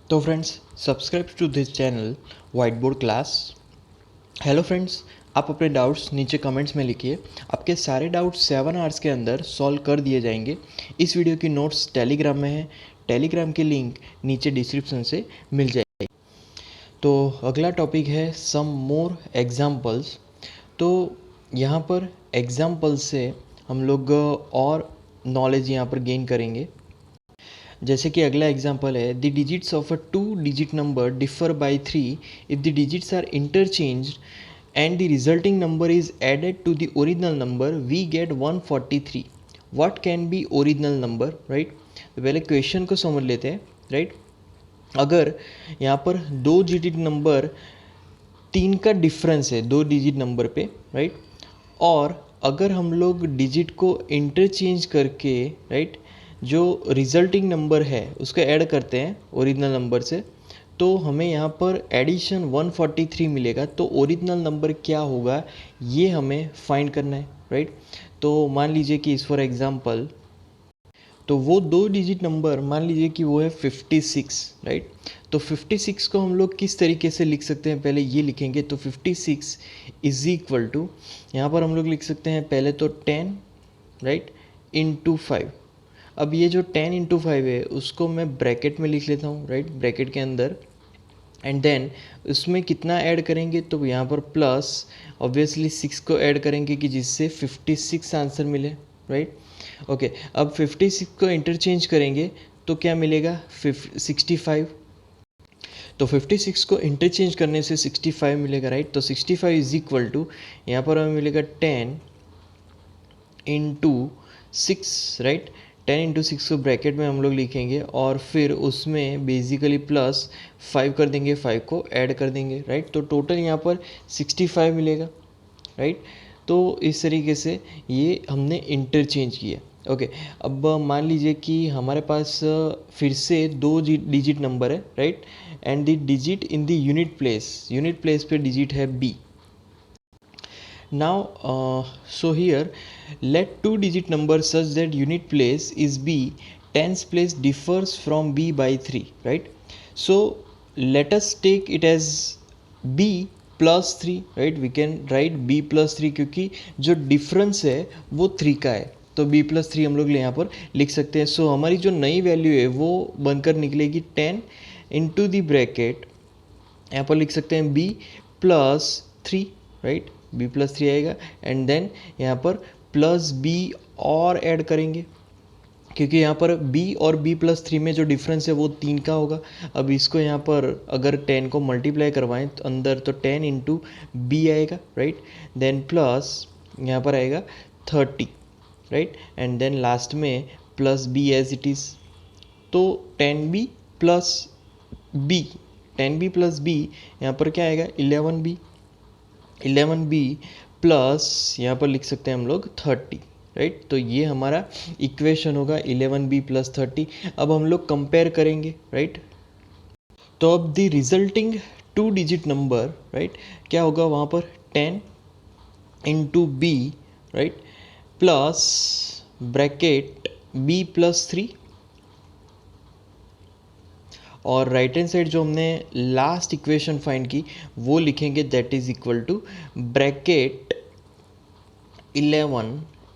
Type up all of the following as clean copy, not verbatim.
तो friends, subscribe to this channel white board class. Hello friends, आप अपने doubts नीचे कमेंट्स में लिखिए। आपके सारे डाउट्स 7 आवर्स के अंदर सॉल्व कर दिए जाएंगे। इस वीडियो की नोट्स टेलीग्राम में है। टेलीग्राम की लिंक नीचे डिस्क्रिप्शन से मिल जाएगी। तो अगला टॉपिक है सम मोर एग्जाम्पल्स। तो यहाँ पर एग्जाम्पल्स से हम लोग और नॉलेज यहाँ पर गेन करेंगे। जैसे कि अगला एग्जाम्पल है, the digits of a 2 digit number differ by 3 if the digits are interchanged and the resulting number is added to the original number we get 143। What can be original number, right. तो पहले question को समझ लेते हैं, right. अगर यहाँ पर 2 digit number 3 का डिफरेंस है 2 डिजिट नंबर पे, राइट, और अगर हम लोग डिजिट को इंटरचेंज करके, राइट, जो रिजल्टिंग नंबर है उसको ऐड करते हैं ओरिजिनल नंबर से, तो हमें यहाँ पर एडिशन 143 मिलेगा। तो ओरिजिनल नंबर क्या होगा ये हमें फाइंड करना है, राइट। तो मान लीजिए कि इस फॉर एग्जांपल, तो वो 2 डिजिट नंबर मान लीजिए कि वो है 56, राइट। तो 56 को हम लोग किस तरीके से लिख सकते हैं, पहले ये लिखेंगे। तो 56 इज इक्वल टू, यहाँ पर हम लोग लिख सकते हैं पहले तो 10, राइट, इंटू 5। अब ये जो 10 इंटू 5 है उसको मैं ब्रैकेट में लिख लेता हूँ, राइट, ब्रैकेट के अंदर। एंड देन उसमें कितना ऐड करेंगे, तो यहाँ पर प्लस ऑब्वियसली 6 को ऐड करेंगे कि जिससे 56 आंसर मिले, राइट। ओके, अब 56 को इंटरचेंज करेंगे तो क्या मिलेगा, 65। तो 56 को इंटरचेंज करने से 65 मिलेगा, राइट। तो 65 इज इक्वल टू, यहाँ पर हमें मिलेगा 10 इंटू 6, राइट। 10 इंटू 6 को ब्रैकेट में हम लोग लिखेंगे और फिर उसमें बेसिकली प्लस 5 कर देंगे, 5 को ऐड कर देंगे, राइट। तो टोटल यहाँ पर 65 मिलेगा, राइट। तो इस तरीके से ये हमने इंटरचेंज किया। ओके, अब मान लीजिए कि हमारे पास फिर से 2 डिजिट नंबर है, right, and the digit in the unit place पे डिजिट है b। Now, so here, let 2 digit number such that unit place is b, tens place differs from b by 3, right? So let us take it as b plus 3, right? We can write b plus 3 क्योंकि जो difference है वो 3 का है, तो b plus 3 हम लोग यहाँ पर लिख सकते हैं। सो हमारी जो नई वैल्यू है वो बनकर निकलेगी 10 इंटू दी ब्रैकेट, यहाँ पर लिख सकते हैं b plus 3, right, b plus 3 आएगा। एंड देन यहाँ पर प्लस b और ऐड करेंगे क्योंकि यहाँ पर b और b प्लस 3 में जो डिफरेंस है वो 3 का होगा। अब इसको यहाँ पर अगर 10 को मल्टीप्लाई करवाएं तो अंदर तो 10 इंटू बी आएगा, राइट। देन प्लस यहाँ पर आएगा 30, राइट, एंड देन लास्ट में plus b as it is. तो 10b plus b, 10b plus b, यहाँ पर क्या आएगा 11b, 11b प्लस यहाँ पर लिख सकते हैं हम लोग 30, राइट। तो ये हमारा इक्वेशन होगा 11b प्लस 30। अब हम लोग कंपेयर करेंगे, राइट। तो अब the resulting 2 digit number, right, क्या होगा वहाँ पर 10 into b, right, plus bracket b plus 3, और राइट हैंड साइड जो हमने लास्ट इक्वेशन फाइंड की वो लिखेंगे, that is equal to bracket 11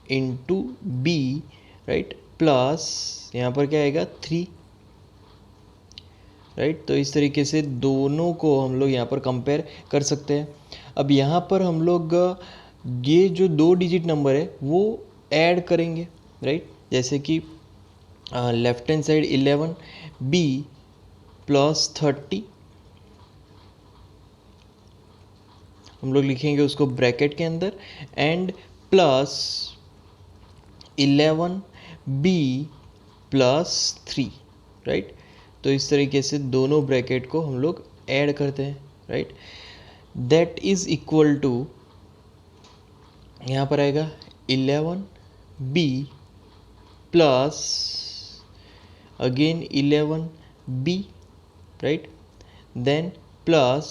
into b, right, plus यहाँ पर क्या आएगा 3, राइट। तो इस तरीके से दोनों को हम लोग यहाँ पर कंपेयर कर सकते हैं। अब यहाँ पर हम लोग ये जो 2 डिजिट नंबर है वो ऐड करेंगे, राइट। जैसे कि left hand side 11 b plus 30, हम लोग लिखेंगे उसको ब्रैकेट के अंदर, and plus 11b plus 3, right. तो इस तरीके से दोनों ब्रैकेट को हम लोग ऐड करते हैं, right. That is equal to, यहाँ पर आएगा 11b plus again 11b, right, then plus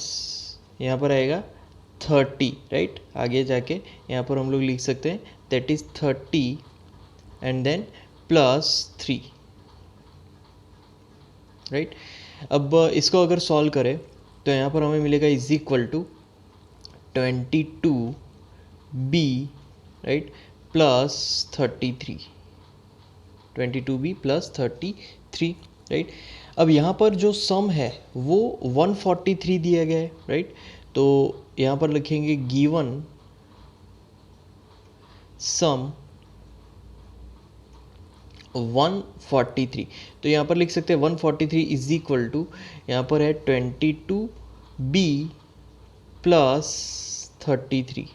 यहाँ पर आएगा 30, राइट। आगे जाके यहाँ पर हम लोग लिख सकते हैं that is 30 and then plus 3, right. अब इसको अगर सॉल्व करें तो यहाँ पर हमें मिलेगा is equal to 22b, right, plus 33, 22b plus 33, right. अब यहाँ पर जो सम है वो 143 दिया गया है, राइट। तो यहाँ पर लिखेंगे गिवन सम 143, तो यहाँ पर लिख सकते हैं 143 इज इक्वल टू, यहाँ पर है 22b प्लस 33,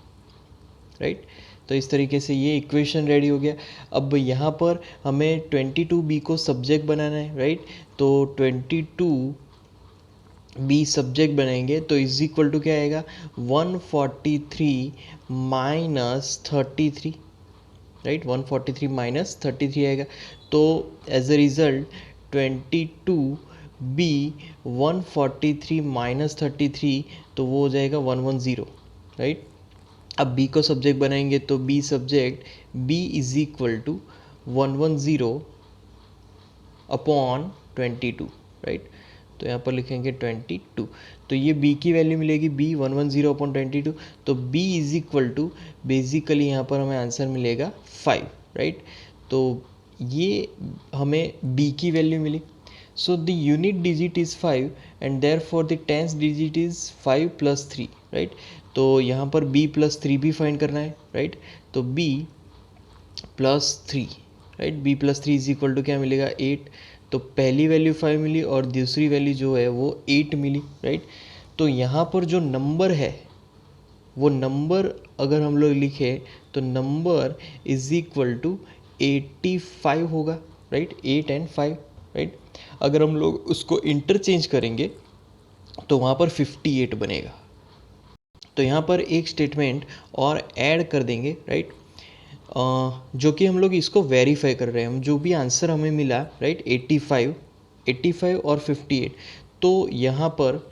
राइट। तो इस तरीके से ये इक्वेशन रेडी हो गया। अब यहाँ पर हमें 22b को सब्जेक्ट बनाना है, राइट। तो 22b सब्जेक्ट बनाएंगे तो इज इक्वल टू क्या आएगा, 143 माइनस 33, राइट, 143 माइनस 33 आएगा। तो as a result 22b 143 minus 33, तो वो हो जाएगा 110, राइट। अब b को सब्जेक्ट बनाएंगे तो b subject b is equal to 110 upon 22, right. तो यहाँ पर लिखेंगे 22, तो ये b की वैल्यू मिलेगी b 110 अपॉन 22, तो b is equal to basically यहाँ पर हमें आंसर मिलेगा 5, राइट। तो ये हमें b की वैल्यू मिली। So the unit digit is 5 and therefore the tens digit is 5 plus 3, right. तो यहाँ पर b प्लस 3 भी फाइंड करना है, राइट। तो b plus 3, right, b plus 3 is equal to क्या मिलेगा, 8। तो पहली वैल्यू 5 मिली और दूसरी वैल्यू जो है वो 8 मिली, राइट। तो यहाँ पर जो नंबर है वो नंबर अगर हम लोग लिखें तो नंबर इज इक्वल टू 85 होगा, राइट, 8 एंड 5, राइट। अगर हम लोग उसको इंटरचेंज करेंगे तो वहाँ पर 58 बनेगा। तो यहाँ पर एक स्टेटमेंट और ऐड कर देंगे, राइट, जो कि हम लोग इसको वेरीफाई कर रहे हैं। हम जो भी आंसर हमें मिला, राइट, 85 और 58, तो यहाँ पर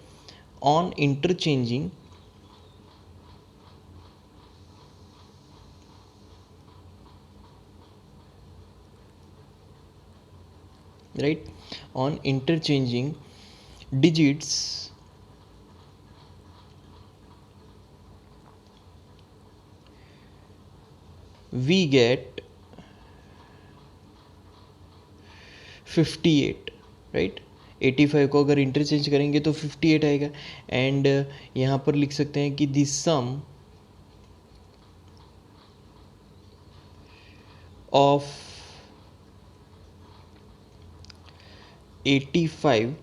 on interchanging, right, on interchanging digits we get 58, right. 85 को अगर इंटरचेंज करेंगे तो 58 आएगा। एंड यहाँ पर लिख सकते हैं कि this sum of 85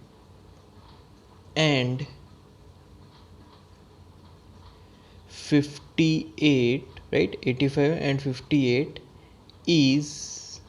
and 58, right, 85 and 58 is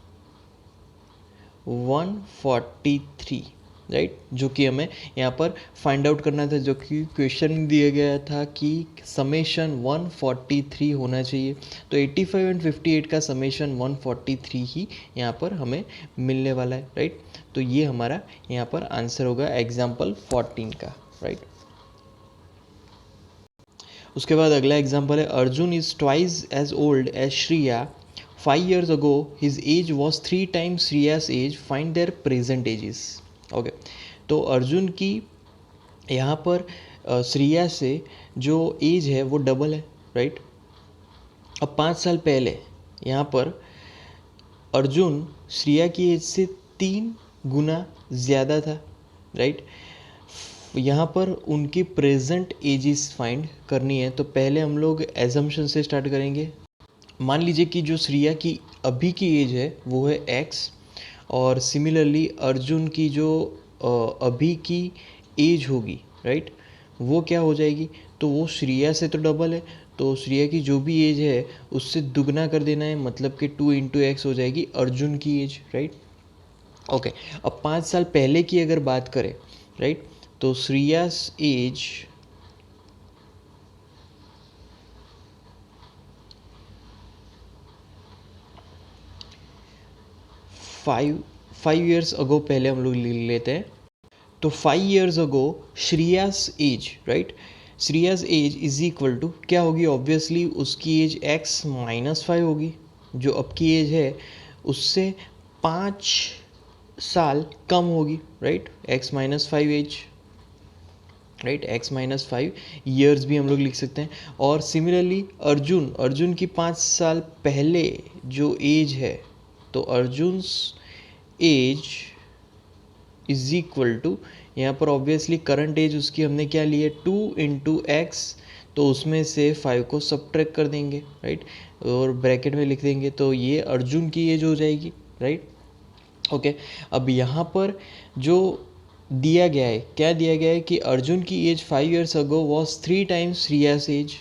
143, right, जो कि हमें यहाँ पर फाइंड आउट करना था, जो कि क्वेश्चन दिया गया था कि समेशन 143 होना चाहिए। तो 85 एंड 58 का समेशन 143 ही यहाँ पर हमें मिलने वाला है, राइट। तो ये हमारा यहाँ पर आंसर होगा एग्जाम्पल 14 का, राइट। उसके बाद अगला एग्जाम्पल है, Arjun is twice as old as Shriya 5 years ago his age was 3 times Shriya's age, find their present ages। Okay, तो अर्जुन की यहाँ पर श्रिया से जो एज है वो डबल है, राइट। अब 5 साल पहले यहाँ पर अर्जुन श्रिया की एज से 3 गुना ज़्यादा था, राइट। यहाँ पर उनकी प्रेजेंट एजेस फाइंड करनी है। तो पहले हम लोग एजम्पशन से स्टार्ट करेंगे। मान लीजिए कि जो श्रिया की अभी की एज है वो है x, और सिमिलरली अर्जुन की जो अभी की एज होगी, राइट, वो क्या हो जाएगी, तो वो श्रिया से तो डबल है, तो श्रिया की जो भी एज है उससे दुगना कर देना है, मतलब कि 2 × x हो जाएगी अर्जुन की एज, राइट। ओके, अब 5 साल पहले की अगर बात करें, राइट, तो श्रियास एज 5 years अगो पहले हम लोग ले लेते हैं। तो 5 years ago Shriya's age, right, Shriya's age is equal to क्या होगी, ऑब्वियसली उसकी एज x - 5 होगी, जो अब की एज है उससे 5 साल कम होगी, right, x minus 5 age, right, x minus 5 years भी हम लोग लिख सकते हैं। और सिमिलरली अर्जुन की 5 साल पहले जो एज है, तो Arjun age is equal to, यहाँ पर ऑब्वियसली करंट एज उसकी हमने क्या ली है 2 इंटू एक्स, तो उसमें से 5 को सब्ट्रैक्ट कर देंगे, राइट, और ब्रैकेट में लिख देंगे, तो ये अर्जुन की एज हो जाएगी, राइट। ओके, अब यहाँ पर जो दिया गया है, क्या दिया गया है कि अर्जुन की age 5 years ago was 3 times Shreya's age,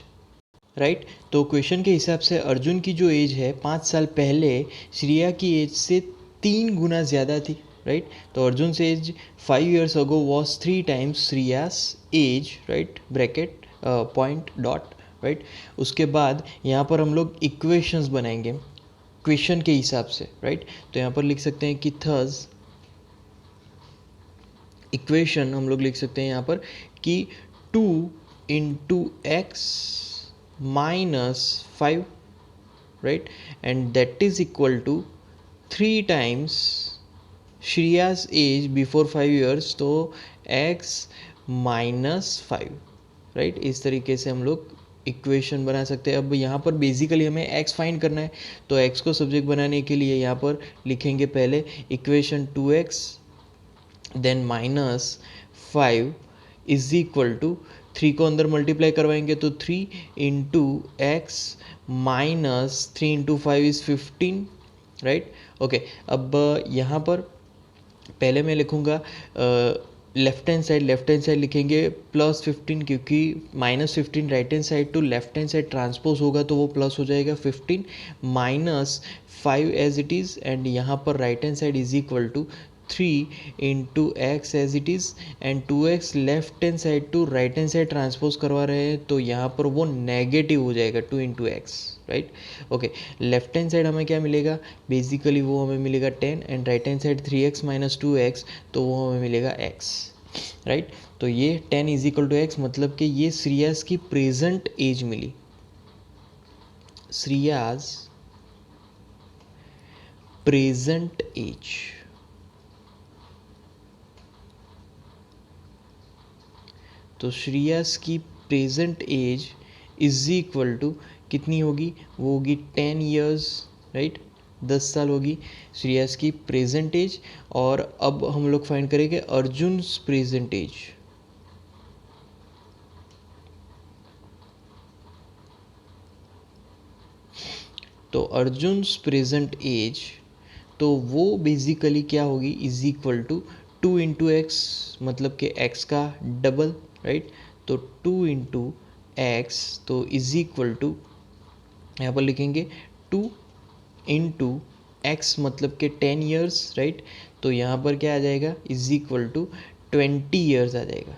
right. तो क्वेश्चन के हिसाब से अर्जुन की जो एज है 5 साल पहले श्रेया की एज से 3 गुना ज़्यादा थी, राइट। तो अर्जुन से age 5 years ago was 3 times Shreya's age, right, bracket point dot, right. उसके बाद यहाँ पर हम लोग इक्वेशंस बनाएंगे क्वेश्चन के हिसाब से, राइट। तो यहाँ पर लिख सकते हैं कि थर्स इक्वेशन हम लोग लिख सकते हैं यहाँ पर कि 2 into x minus 5, right, and that is equal to 3 times Shreya's age before 5 years, तो x माइनस 5, राइट। इस तरीके से हम लोग इक्वेशन बना सकते हैं। अब यहाँ पर बेसिकली हमें x फाइंड करना है, तो x को सब्जेक्ट बनाने के लिए यहाँ पर लिखेंगे पहले equation 2x then minus 5 is equal to 3 को अंदर मल्टीप्लाई करवाएंगे तो 3 into x minus 3 into 5 is 15, right. Okay, अब यहाँ पर पहले मैं लिखूँगा लेफ्ट हैंड साइड लिखेंगे +15, क्योंकि -15 right hand side to left hand side transpose होगा तो वो प्लस हो जाएगा 15 minus 5 as it is, and यहाँ पर right hand side is equal to 3 into x as it is, and 2x left hand side to right hand side transpose करवा रहे हैं तो यहाँ पर वो नेगेटिव हो जाएगा 2 into x, right. Okay, left hand side हमें क्या मिलेगा, बेसिकली वो हमें मिलेगा 10, and right hand side 3x minus 2x, तो वो हमें मिलेगा x, राइट। तो ये 10 इज इक्वल टू एक्स, मतलब कि ये श्रेयास की प्रेजेंट एज मिली, श्रेयास प्रेजेंट एज। तो श्रेयास की present age is equal to कितनी होगी, वो होगी 10 ईयर्स, राइट, 10 साल होगी श्रेयास की प्रेजेंट एज। और अब हम लोग फाइंड करेंगे अर्जुन प्रेजेंट एज। तो अर्जुन प्रेजेंट एज, तो वो बेसिकली क्या होगी, is equal to 2 into x, मतलब कि x का डबल, राइट। तो 2 इंटू एक्स, तो इज इक्वल टू यहाँ पर लिखेंगे 2 इंटू एक्स, मतलब कि 10 ईयर्स, राइट। तो यहाँ पर क्या आ जाएगा, इज इक्वल टू 20 ईयर्स आ जाएगा।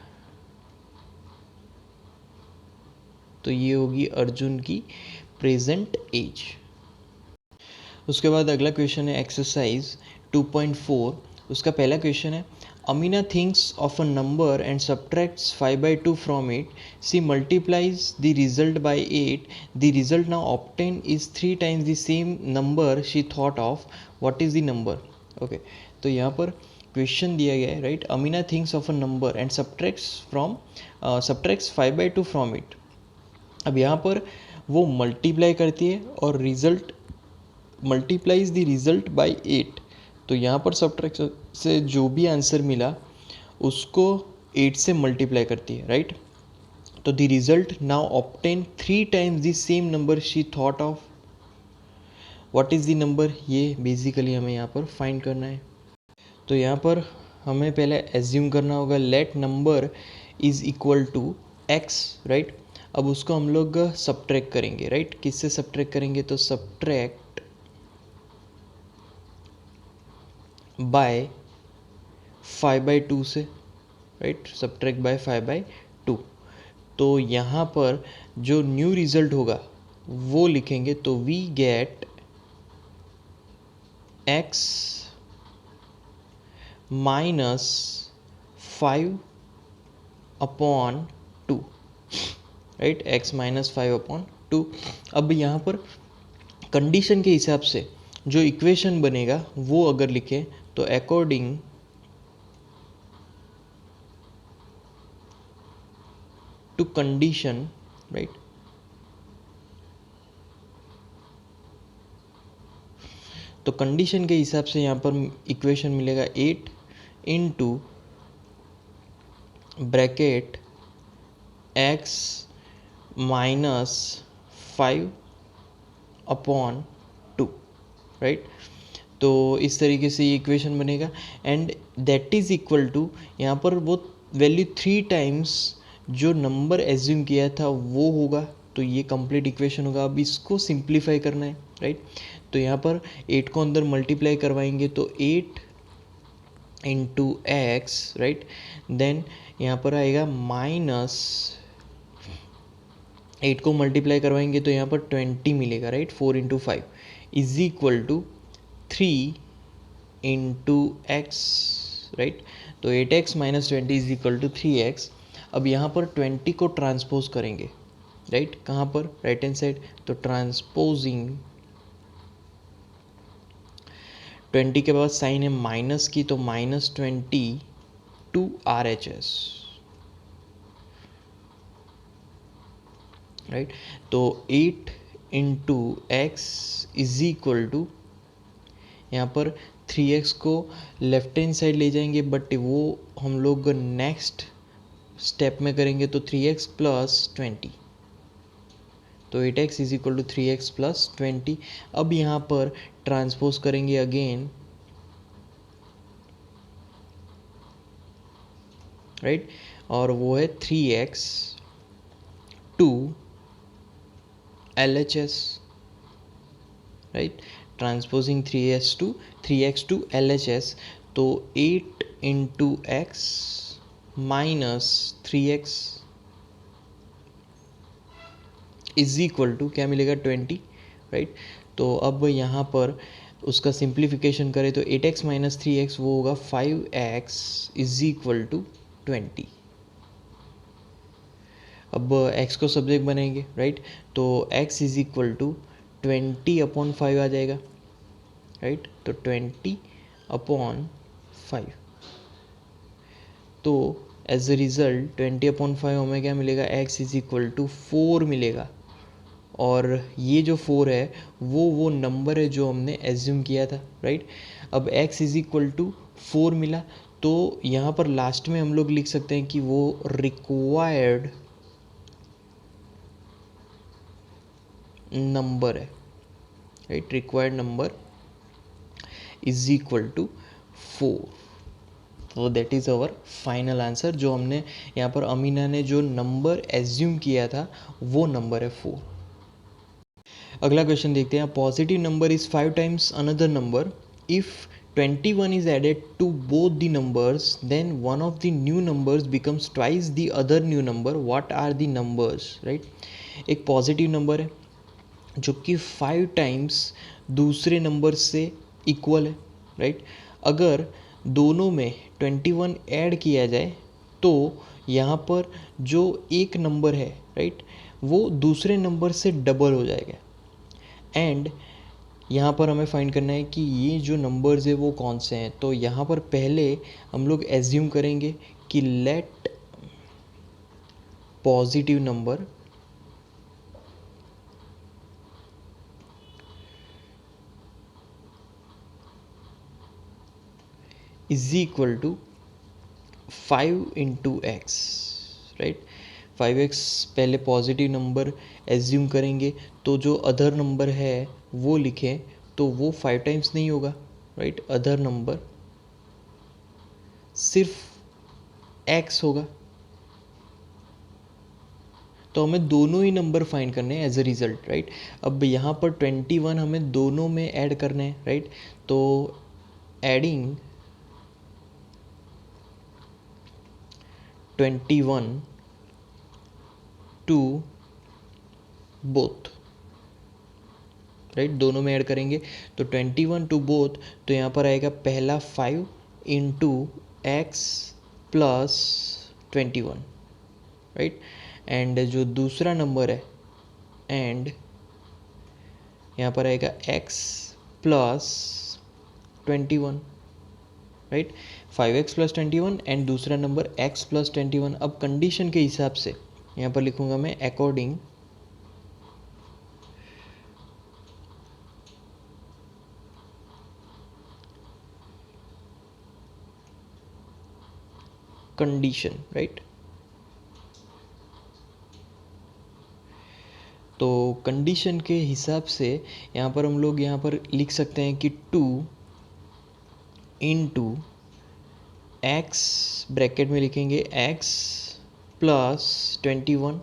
तो ये होगी अर्जुन की प्रेजेंट एज। उसके बाद अगला क्वेश्चन है एक्सरसाइज 2.4। उसका पहला क्वेश्चन है, Amina thinks of a number and subtracts 5/2 from it, she multiplies the result by 8, the result now obtain is 3 times the same number she thought of, what is the number. Okay, तो यहाँ पर question दिया गया है, right, Amina thinks of a number and subtracts 5/2 from it. अब यहाँ पर वो मल्टीप्लाई करती है और result multiplies the result by 8, तो यहाँ पर सब्ट्रैक्शन से जो भी आंसर मिला उसको 8 से मल्टीप्लाई करती है, राइट। तो the result now obtain 3 times the same number she thought of, what is the number, ये बेसिकली हमें यहाँ पर फाइंड करना है। तो यहाँ पर हमें पहले एज्यूम करना होगा let number is equal to x, right. अब उसको हम लोग सब्ट्रैक्ट करेंगे, राइट, किससे सब्ट्रैक्ट करेंगे, तो सब्ट्रैक्ट बाय 5/2 से, राइट, सब्ट्रैक्ट बाय 5/2। तो यहाँ पर जो न्यू रिजल्ट होगा वो लिखेंगे, तो we get x minus 5/2, right, x minus 5/2। अब यहाँ पर कंडीशन के हिसाब से जो इक्वेशन बनेगा वो अगर लिखें तो अकॉर्डिंग टू कंडीशन, राइट, तो कंडीशन के हिसाब से यहाँ पर इक्वेशन मिलेगा 8 into bracket x minus 5 upon 2, right. तो इस तरीके से ये इक्वेशन बनेगा and that is equal to, यहाँ पर वो वैल्यू 3 टाइम्स जो नंबर एज्यूम किया था वो होगा। तो ये कंप्लीट इक्वेशन होगा। अब इसको सिंप्लीफाई करना है, राइट। तो यहाँ पर 8 को अंदर मल्टीप्लाई करवाएंगे तो 8 इंटू एक्स, राइट, देन यहाँ पर आएगा माइनस 8 को मल्टीप्लाई करवाएंगे तो यहाँ पर 20 मिलेगा, right. 4 into 5 is equal to 3 into x, right. तो 8x minus 20 is equal to 3x। अब यहाँ पर 20 को ट्रांसपोज करेंगे, राइट, कहाँ पर, राइट हैंड साइड। तो ट्रांसपोजिंग 20 के बाद साइन है माइनस की, तो -20 टू RHS, राइट। तो 8 into x is equal to, यहाँ पर 3x को लेफ्ट हैंड साइड ले जाएंगे बट वो हम लोग नेक्स्ट स्टेप में करेंगे तो 3x प्लस 20, तो 8x is equal to 3x plus 20। अब यहाँ पर ट्रांसपोज करेंगे अगेन, राइट, और वो है 3x to LHS, right. Transposing 3x to LHS, तो 8 into x minus 3x is equal to क्या मिलेगा, 20, राइट। तो अब यहाँ पर उसका सिंप्लीफिकेशन करें तो 8x माइनस 3x वो होगा 5x इज इक्वल टू 20। अब x को सब्जेक्ट बनेंगे, राइट। तो x is equal to 20 upon 5 आ जाएगा, राइट। तो 20 अपॉन 5, तो एज अ रिजल्ट 20 अपॉन 5 हमें क्या मिलेगा, x इज इक्वल टू 4 मिलेगा। और ये जो 4 है वो नंबर है जो हमने एज्यूम किया था, राइट। अब x इज इक्वल टू 4 मिला, तो यहाँ पर लास्ट में हम लोग लिख सकते हैं कि वो रिक्वायर्ड नंबर है, right. Required number is equal to 4। तो that is our final answer. जो हमने यहाँ पर अमीना ने जो नंबर एज्यूम किया था वो नंबर है 4। अगला क्वेश्चन देखते हैं। Positive number is 5 times another number. If 21 is added to both the numbers, then one of the new numbers becomes twice the other new number. What are the numbers, right? एक positive number है जो कि 5 times दूसरे number से equal है, right. अगर दोनों में 21 ऐड किया जाए तो यहाँ पर जो एक नंबर है, राइट, वो दूसरे नंबर से डबल हो जाएगा। एंड यहाँ पर हमें फाइंड करना है कि ये जो नंबर्स है वो कौन से हैं। तो यहाँ पर पहले हम लोग एज्यूम करेंगे कि let positive number is equal to 5 into x, right. 5x पहले पॉजिटिव नंबर एज्यूम करेंगे, तो जो अदर नंबर है वो लिखें तो वो 5 टाइम्स नहीं होगा, राइट। अदर नंबर सिर्फ x होगा। तो हमें दोनों ही नंबर फाइंड करने हैं एज अ रिजल्ट, राइट। अब यहाँ पर 21 हमें दोनों में ऐड करने हैं, राइट। तो एडिंग 21 टू बोथ, राइट, दोनों में ऐड करेंगे तो 21 टू बोथ, तो यहाँ पर आएगा पहला 5 into x plus 21, right. And जो दूसरा नंबर है, एंड यहाँ पर आएगा x plus 21, right, 5x plus 21 and दूसरा नंबर x प्लस 21। अब कंडीशन के हिसाब से यहाँ पर लिखूँगा मैं अकॉर्डिंग कंडीशन, राइट। तो कंडीशन के हिसाब से यहाँ पर हम लोग यहाँ पर लिख सकते हैं कि 2 इंटू एक्स, ब्रैकेट में लिखेंगे x plus 21,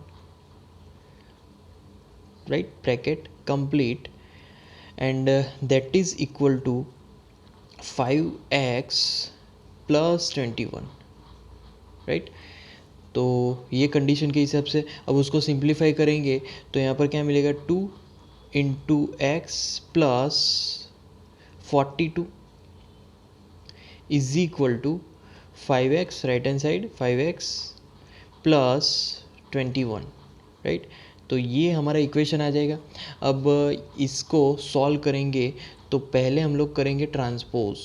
right, bracket complete, and that is equal to 5x plus 21, right. तो ये कंडीशन के हिसाब से अब उसको सिंप्लीफाई करेंगे तो यहाँ पर क्या मिलेगा, 2 into x plus 42 is equal to 5x, right hand side 5x plus 21, right. तो ये हमारा इक्वेशन आ जाएगा। अब इसको सॉल्व करेंगे तो पहले हम लोग करेंगे ट्रांसपोज।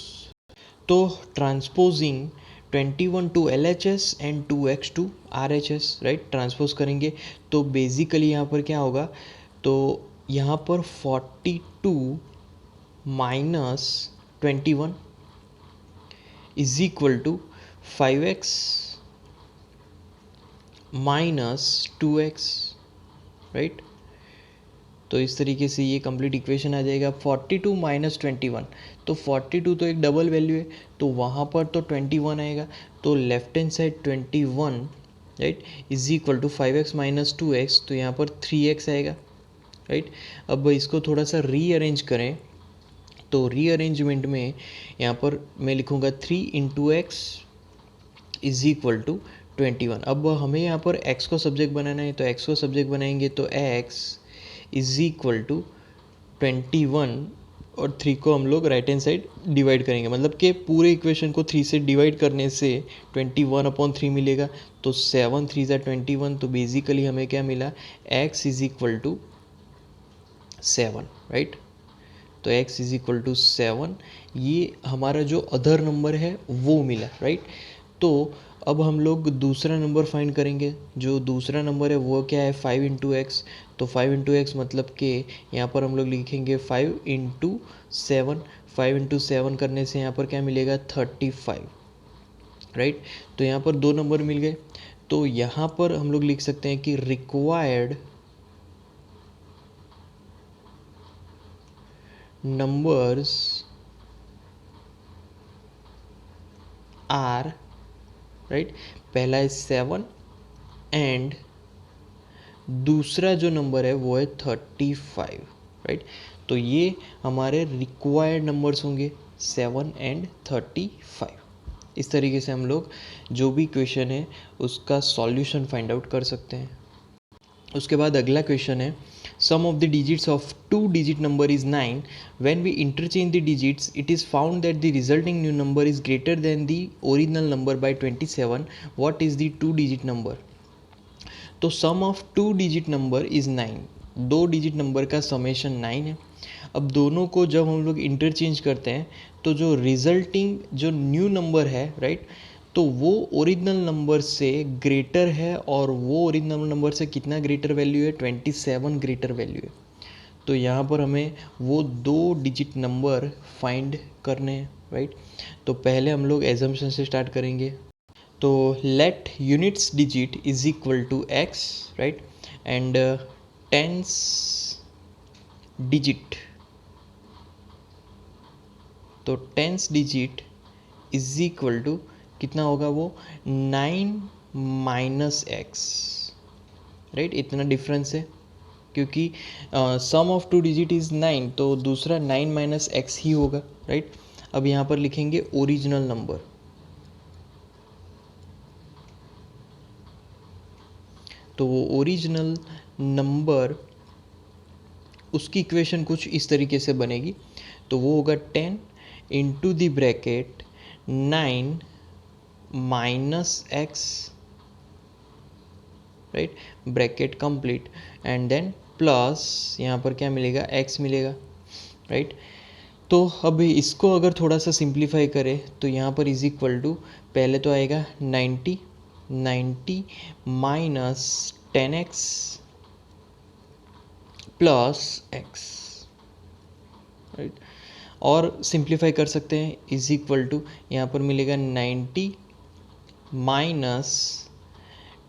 तो transposing 21 to LHS and 2x to RHS, right, transpose करेंगे तो बेसिकली यहाँ पर क्या होगा, तो यहाँ पर 42 minus 21 is equal to 5x minus 2x, right. तो इस तरीके से ये कंप्लीट इक्वेशन आ जाएगा। 42 माइनस 21, तो 42 तो एक डबल वैल्यू है तो वहाँ पर तो 21 आएगा, तो left hand side 21, right, is equal to 5x minus 2x, तो यहाँ पर 3x आएगा, राइट। अब इसको थोड़ा सा रीअरेंज करें तो रीअरेंजमेंट में यहाँ पर मैं लिखूँगा 3 into x is equal to 21। अब हमें यहाँ पर x को सब्जेक्ट बनाना है तो x को सब्जेक्ट बनाएंगे तो x इज इक्वल टू 21 और 3 को हम लोग राइट हैंड साइड डिवाइड करेंगे, मतलब कि पूरे इक्वेशन को 3 से डिवाइड करने से 21/3 मिलेगा, तो 7 3 ज़ा 21, तो बेसिकली हमें क्या मिला, x is equal to 7, right. तो x इज इक्वल टू 7, ये हमारा जो अदर नंबर है वो मिला, राइट। तो अब हम लोग दूसरा नंबर फाइंड करेंगे। जो दूसरा नंबर है वो क्या है, 5 इंटू एक्स। तो 5 इंटू एक्स मतलब कि यहाँ पर हम लोग लिखेंगे 5 इंटू 7। 5 इंटू 7 करने से यहाँ पर क्या मिलेगा, 35, राइट। तो यहाँ पर दो नंबर मिल गए, तो यहाँ पर हम लोग लिख सकते हैं कि रिक्वायर्ड नंबर्स आर, राइट, पहला है 7 एंड दूसरा जो नंबर है वो है 35, राइट। तो ये हमारे रिक्वायर्ड नंबर्स होंगे 7 एंड 35। इस तरीके से हम लोग जो भी क्वेश्चन है उसका सॉल्यूशन फाइंड आउट कर सकते हैं। उसके बाद अगला क्वेश्चन है, sum of the digits of 2 digit number is 9, when we interchange the digits it is found that the resulting new number is greater than the original number by 27, what is the 2 digit number. तो sum of 2 digit number is 9, 2 digit number का summation 9 है। अब दोनों को जब हम लोग interchange करते हैं तो जो रिजल्टिंग जो न्यू नंबर है, राइट, तो वो ओरिजिनल नंबर से ग्रेटर है, और वो ओरिजिनल नंबर से कितना ग्रेटर वैल्यू है, 27 ग्रेटर वैल्यू है। तो यहाँ पर हमें वो 2 डिजिट नंबर फाइंड करने हैं, राइट। तो पहले हम लोग एजम्पशन से स्टार्ट करेंगे। तो let units digit is equal to x, right, and tens digit, तो tens digit is equal to कितना होगा वो, 9 माइनस एक्स, राइट। इतना डिफरेंस है क्योंकि सम ऑफ 2 डिजिट इज़ 9, तो दूसरा 9 माइनस एक्स ही होगा, राइट। अब यहाँ पर लिखेंगे ओरिजिनल नंबर, तो वो ओरिजिनल नंबर उसकी इक्वेशन कुछ इस तरीके से बनेगी, तो वो होगा 10 into the bracket 9 minus x, right, bracket complete, and then plus यहाँ पर क्या मिलेगा, x मिलेगा, राइट। तो अब इसको अगर थोड़ा सा सिंप्लीफाई करें तो यहाँ पर इज इक्वल टू पहले तो आएगा 90 minus 10x plus x, right. और सिंप्लीफाई कर सकते हैं, इज इक्वल टू यहाँ पर मिलेगा 90 माइनस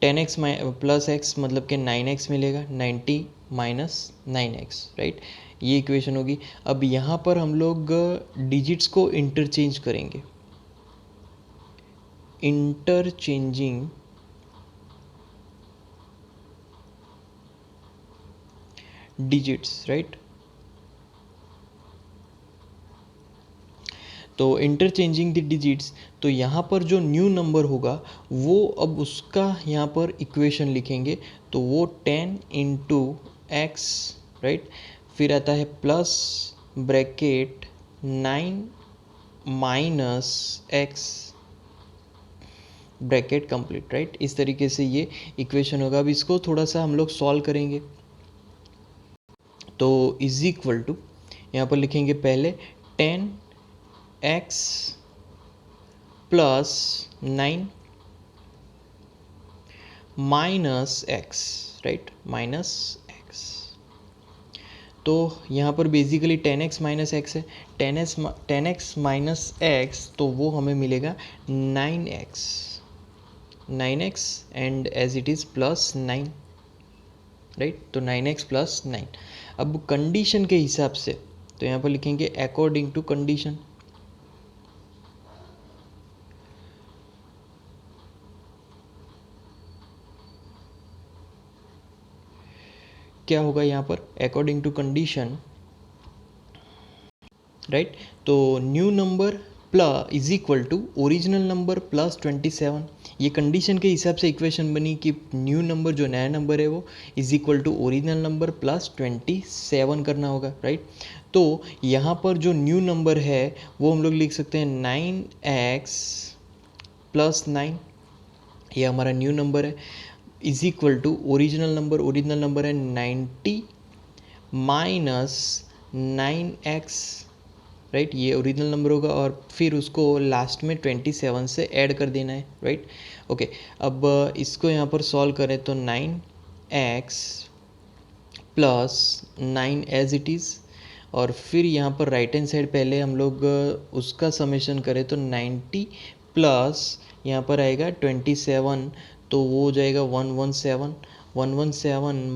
10x प्लस एक्स मतलब कि 9x मिलेगा, 90 माइनस 9x, राइट। ये इक्वेशन होगी। अब यहाँ पर हम लोग डिजिट्स को इंटरचेंज करेंगे, इंटरचेंजिंग डिजिट्स, राइट। तो इंटरचेंजिंग द डिजिट्स, तो यहाँ पर जो न्यू नंबर होगा वो अब उसका यहाँ पर इक्वेशन लिखेंगे, तो वो 10 इंटू एक्स, राइट। फिर आता है plus bracket 9 minus x, bracket complete, right. इस तरीके से ये इक्वेशन होगा। अब इसको थोड़ा सा हम लोग सॉल्व करेंगे, तो इज इक्वल टू यहाँ पर लिखेंगे पहले 10x plus 9 minus x, right, minus x. तो यहाँ पर बेसिकली 10x माइनस एक्स है, 10x माइनस एक्स, तो वो हमें मिलेगा 9x and as it is plus 9, right. तो 9x प्लस 9। अब कंडीशन के हिसाब से तो यहाँ पर लिखेंगे अकॉर्डिंग टू कंडीशन, क्या होगा यहाँ पर अकॉर्डिंग टू कंडीशन, राइट। तो new number plus is equal to original number plus 27। ये कंडीशन के हिसाब से इक्वेशन बनी कि न्यू नंबर जो नया नंबर है वो is equal to original number plus 27 करना होगा, राइट। तो यहाँ पर जो न्यू नंबर है वो हम लोग लिख सकते हैं 9x प्लस 9, ये हमारा न्यू नंबर है, is equal to original number है 90 माइनस 9x, राइट। ये ओरिजिनल नंबर होगा और फिर उसको लास्ट में 27 से ऐड कर देना है, राइट। ओके, अब इसको यहाँ पर सॉल्व करें तो 9x plus 9 as it is, और फिर यहाँ पर राइट हैंड साइड पहले हम लोग उसका समेशन करें तो 90 प्लस यहाँ पर आएगा 27, तो वो हो जाएगा 117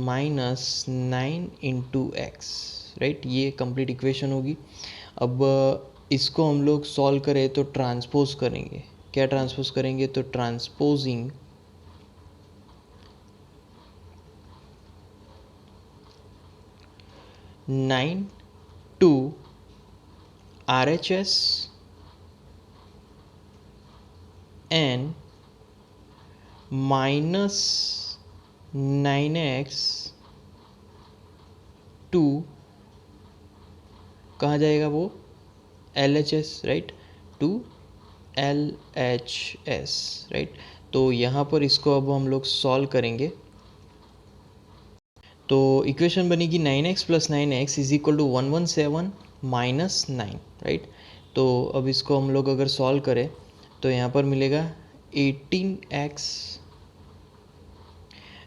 माइनस 9 इंटू एक्स, राइट। ये कंप्लीट इक्वेशन होगी। अब इसको हम लोग सॉल्व करें तो ट्रांसपोज करेंगे, क्या ट्रांसपोज करेंगे, तो transposing 9 to RHS and minus 9x to कहाँ जाएगा वो LHS, right, to LHS, right. तो यहाँ पर इसको अब हम लोग सॉल्व करेंगे, तो इक्वेशन बनेगी 9x plus 9x is equal to 117 minus 9, right. तो अब इसको हम लोग अगर सॉल्व करें तो यहाँ पर मिलेगा 18x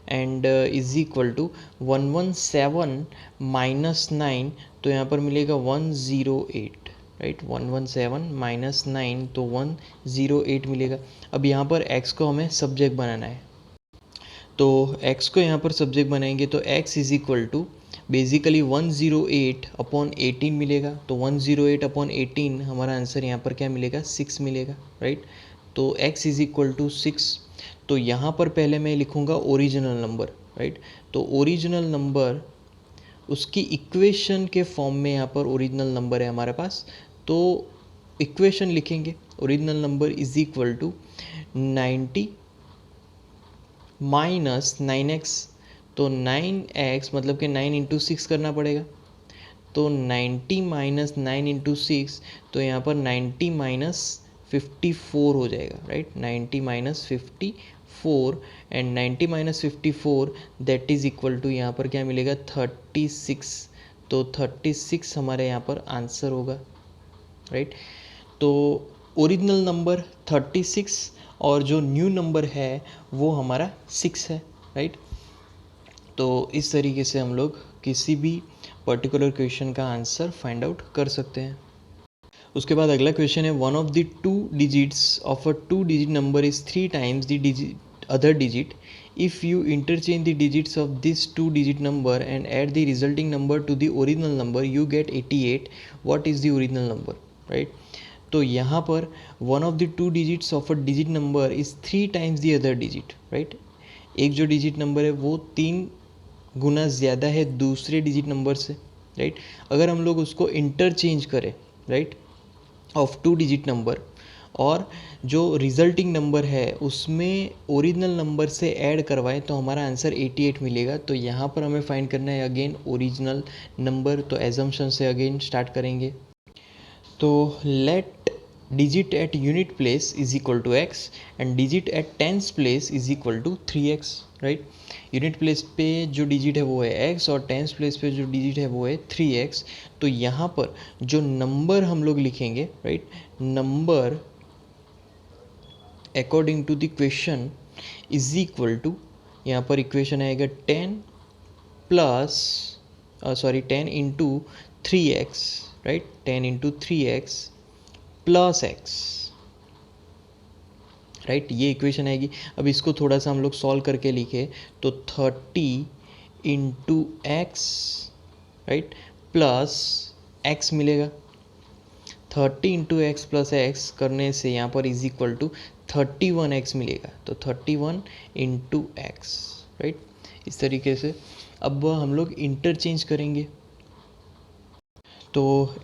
and is equal to 117 minus 9, तो यहाँ पर मिलेगा 108, राइट। 117 माइनस 9 तो 108 मिलेगा। अब यहाँ पर x को हमें सब्जेक्ट बनाना है, तो x को यहाँ पर सब्जेक्ट बनाएंगे तो x is equal to basically 108 upon 18 मिलेगा, तो 108 अपॉन 18 हमारा आंसर यहाँ पर क्या मिलेगा, 6 मिलेगा, राइट। तो x इज इक्वल टू 6। तो यहाँ पर पहले मैं लिखूँगा ओरिजिनल नंबर, राइट। तो ओरिजिनल नंबर उसकी इक्वेशन के फॉर्म में यहाँ पर ओरिजिनल नंबर है हमारे पास, तो इक्वेशन लिखेंगे original number is equal to 90 minus 9x, तो 9x मतलब कि 9 इंटू 6 करना पड़ेगा, तो 90 माइनस 9 इंटू 6, तो यहाँ पर 90 माइनस 54 हो जाएगा, right. 90 minus 54 and 90 minus 54 that is equal to यहाँ पर क्या मिलेगा 36, तो 36 हमारे यहाँ पर आंसर होगा, राइट। तो ओरिजिनल नंबर 36 और जो न्यू नंबर है वो हमारा 6 है, राइट। तो इस तरीके से हम लोग किसी भी पर्टिकुलर क्वेश्चन का आंसर फाइंड आउट कर सकते हैं। उसके बाद अगला क्वेश्चन है, one of the two digits of a two digit number is 3 times the digit other digit if you interchange the digits of this two digit number and add the resulting number to the original number you get 88. what is the original number, right? तो यहाँ पर one of the two digits of a digit number is 3 times the other digit, right? एक जो digit number है वो 3 गुना ज़्यादा है दूसरे डिजिट नंबर से, राइट। अगर हम लोग उसको इंटरचेंज करें, right, of two digit number, और जो रिजल्टिंग नंबर है उसमें ओरिजिनल नंबर से ऐड करवाएं तो हमारा आंसर 88 मिलेगा। तो यहाँ पर हमें फाइंड करना है अगेन ओरिजिनल नंबर। तो एजम्पशन से अगेन स्टार्ट करेंगे। तो let digit at unit place is equal to x and digit at tens place is equal to 3x, right. Unit place पे जो डिजिट है वो है x और टेंस प्लेस पे जो डिजिट है वो है 3x। तो यहाँ पर जो नंबर हम लोग लिखेंगे, right, number according to the question is equal to, यहाँ पर इक्वेशन आएगा 10 plus 10 into 3x, right, 10 into 3x plus x, right, ये इक्वेशन आएगी। अब इसको थोड़ा सा हम लोग सॉल्व करके लिखे तो 30 into x, right, plus x मिलेगा। 30 इंटू एक्स प्लस एक्स करने से यहाँ पर इज इक्वल टू 31x मिलेगा। तो 31 इंटू एक्स, राइट। इस तरीके से अब हम लोग इंटरचेंज करेंगे। तो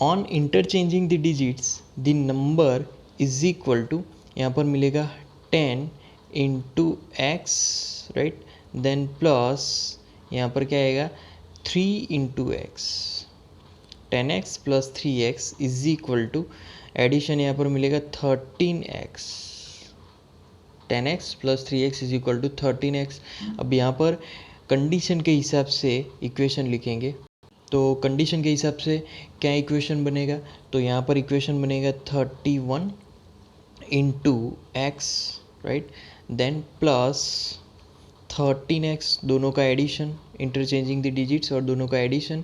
on interchanging the digits the number is equal to, यहाँ पर मिलेगा 10 into x, right, then plus यहाँ पर क्या आएगा 3 into x, 10x plus 3x is equal to addition यहाँ पर मिलेगा 13x, 10x plus 3x is equal to 13x। अब यहाँ पर कंडीशन के हिसाब से इक्वेशन लिखेंगे। तो कंडीशन के हिसाब से क्या इक्वेशन बनेगा, तो यहाँ पर इक्वेशन बनेगा 31 into x, right, then plus 13x, दोनों का एडिशन, इंटरचेंजिंग द डिजिट्स और दोनों का एडिशन।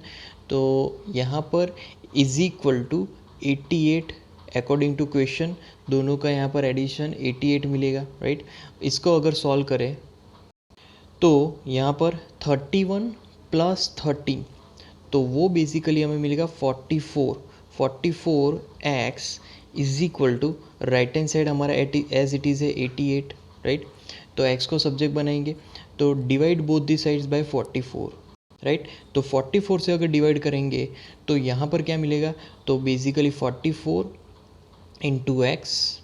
तो यहाँ पर is equal to 88 according to question, दोनों का यहाँ पर एडिशन 88 मिलेगा, राइट। इसको अगर सॉल्व करें तो यहाँ पर 31 प्लस 13, तो वो बेसिकली हमें मिलेगा 44x is equal to, right hand side हमारा एज इट इज़ है 88, राइट। तो x को सब्जेक्ट बनाएंगे तो divide both the sides by 44, right. तो 44 से अगर डिवाइड करेंगे तो यहाँ पर क्या मिलेगा, तो basically 44 into x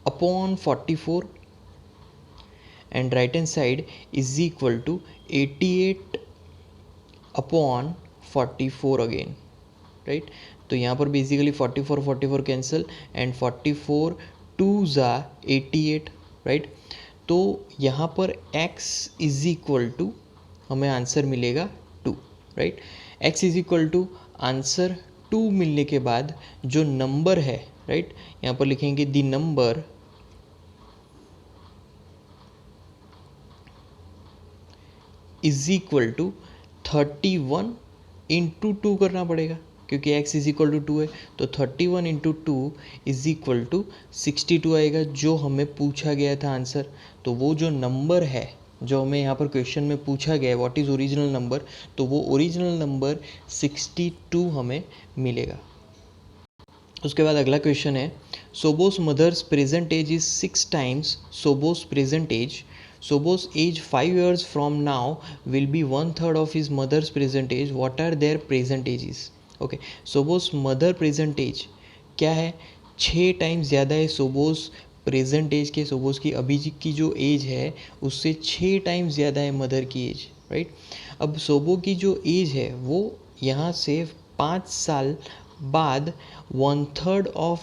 upon 44 and right hand side is equal to 88 upon 44 again, right. तो यहाँ पर बेसिकली 44 कैंसिल एंड 44 2 ज़ा 88, राइट। तो यहाँ पर x इज इक्वल टू हमें आंसर मिलेगा 2, right. x is equal to answer 2 मिलने के बाद जो नंबर है, राइट, यहाँ पर लिखेंगे the number is equal to 31 into 2 करना पड़ेगा क्योंकि x इज इक्वल टू 2 है। तो 31 इंटू 2 इज इक्वल टू 62 आएगा जो हमें पूछा गया था आंसर। तो वो जो नंबर है जो हमें यहाँ पर क्वेश्चन में पूछा गया है व्हाट इज़ ओरिजिनल नंबर, तो वो ओरिजिनल नंबर 62 हमें मिलेगा। उसके बाद अगला क्वेश्चन है, Sobo's mother's present age is 6 times Sobo's present age. Sobo's age 5 years from now will be 1/3 of his mother's present age. What are their present ages? Okay, Sobo's mother present age क्या है, 6 times ज़्यादा है सोबोस present as के। सोबोस की अभी की जो age है उससे 6 टाइम्स ज़्यादा है मदर की एज, राइट। अब सोबो की जो एज है वो यहाँ से 5 साल बाद 1/3 ऑफ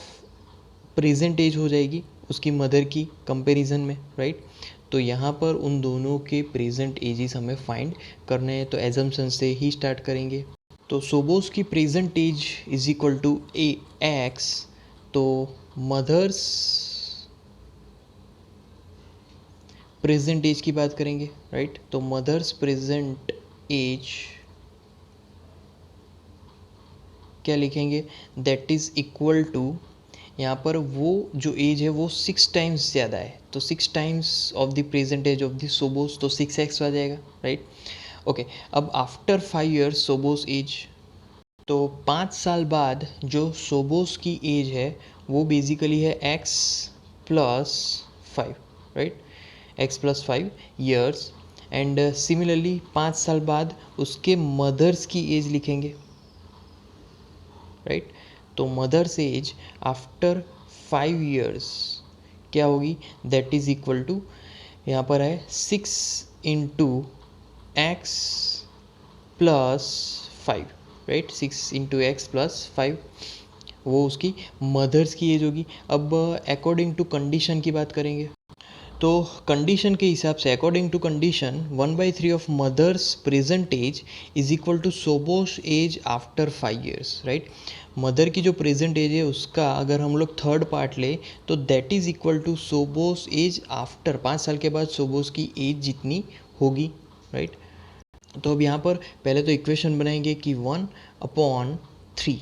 प्रेजेंट एज हो जाएगी उसकी मदर की कंपैरिजन में, राइट। तो यहाँ पर उन दोनों के प्रेजेंट एजेस हमें फाइंड करने हैं। तो एजम्पशन से ही स्टार्ट करेंगे। तो सोबोस की present age is equal to a x, तो मदर्स प्रेजेंट एज की बात करेंगे, राइट। तो मदर्स प्रेजेंट एज क्या लिखेंगे, दैट इज इक्वल टू, यहाँ पर वो जो एज है वो 6 टाइम्स ज़्यादा है, तो 6 times of the present age of the Sobo's, तो 6x आ जाएगा, राइट। ओके, अब आफ्टर 5 ईयर्स सोबोस एज, तो 5 साल बाद जो सोबोस की एज है वो बेसिकली है x plus 5, right, x plus 5 years. And similarly 5 साल बाद उसके मदर्स की एज लिखेंगे, राइट। तो मदर्स एज आफ्टर 5 ईयर्स क्या होगी, दैट इज इक्वल टू, यहाँ पर है 6 into x plus 5, right, 6 into x plus 5, वो उसकी मदर्स की एज होगी। अब अकॉर्डिंग टू कंडीशन की बात करेंगे, तो कंडीशन के हिसाब से according to condition 1/3 of mother's present age is equal to Sobo's age after 5 years, right. Mother की जो प्रेजेंट एज है उसका अगर हम लोग थर्ड पार्ट ले तो that is equal to Sobo's age after 5 साल के बाद सोबोस की एज जितनी होगी, राइट। तो अब यहाँ पर पहले तो इक्वेशन बनाएंगे कि 1/3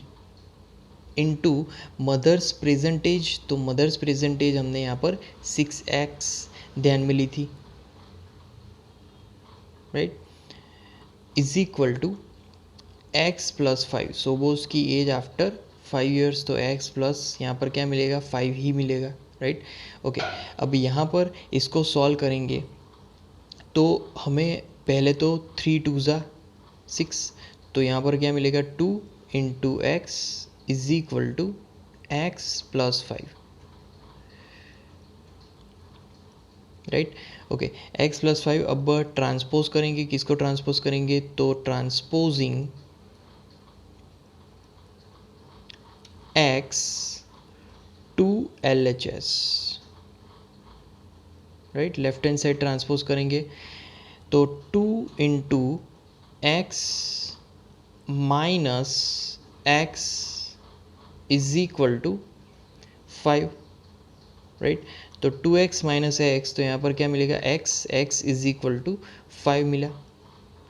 इंटू मदर्स प्रेजेंटेज, तो मदर्स प्रेजेंटेज हमने यहाँ पर 6x ध्यान में ली थी, राइट, is equal to x plus 5, सोबोस की एज आफ्टर 5 ईयर्स, तो x प्लस यहाँ पर क्या मिलेगा, 5 ही मिलेगा, राइट। ओके, अब यहाँ पर इसको सॉल्व करेंगे तो हमें पहले तो 3 2 ज़ा 6, तो यहाँ पर क्या मिलेगा 2 into x is equal to x plus 5, right. Okay, x plus 5, अब ट्रांसपोज करेंगे, किसको ट्रांसपोज करेंगे, तो transposing x to L H S, right, left hand side transpose करेंगे तो 2 into x minus x is equal to 5, right. तो 2x minus x, तो यहाँ पर क्या मिलेगा, x इज इक्वल टू 5 मिला,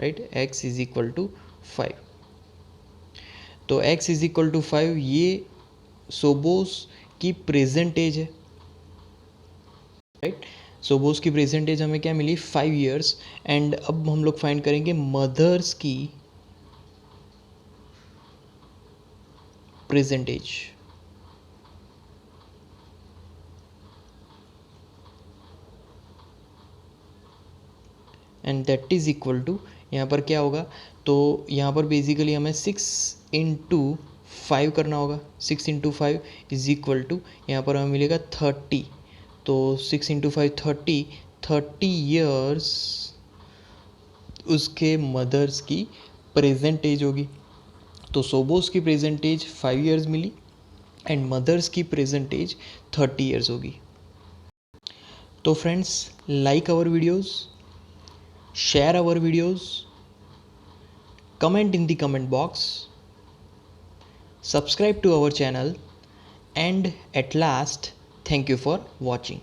right, x is equal to 5। तो x इज इक्वल टू 5 ये सोबोस की प्रेजेंट एज है, राइट। सोबोस की प्रेजेंट एज हमें क्या मिली, 5 ईयर्स। एंड अब हम लोग फाइंड करेंगे मदर्स की present age, and that is equal to, यहाँ पर क्या होगा, तो यहाँ पर बेसिकली हमें 6 इंटू 5 करना होगा, 6 इंटू 5 इज इक्वल टू, यहाँ पर हमें मिलेगा 30, तो 6 इंटू 5 30 ईयर्स उसके मदर्स की प्रेजेंट एज होगी। तो सोबोस की प्रेजेंट एज 5 ईयर्स मिली एंड मदर्स की प्रेजेंट एज 30 ईयर्स होगी। तो friends, like our videos, share our videos, comment in the comment box, subscribe to our channel, and at last, thank you for watching.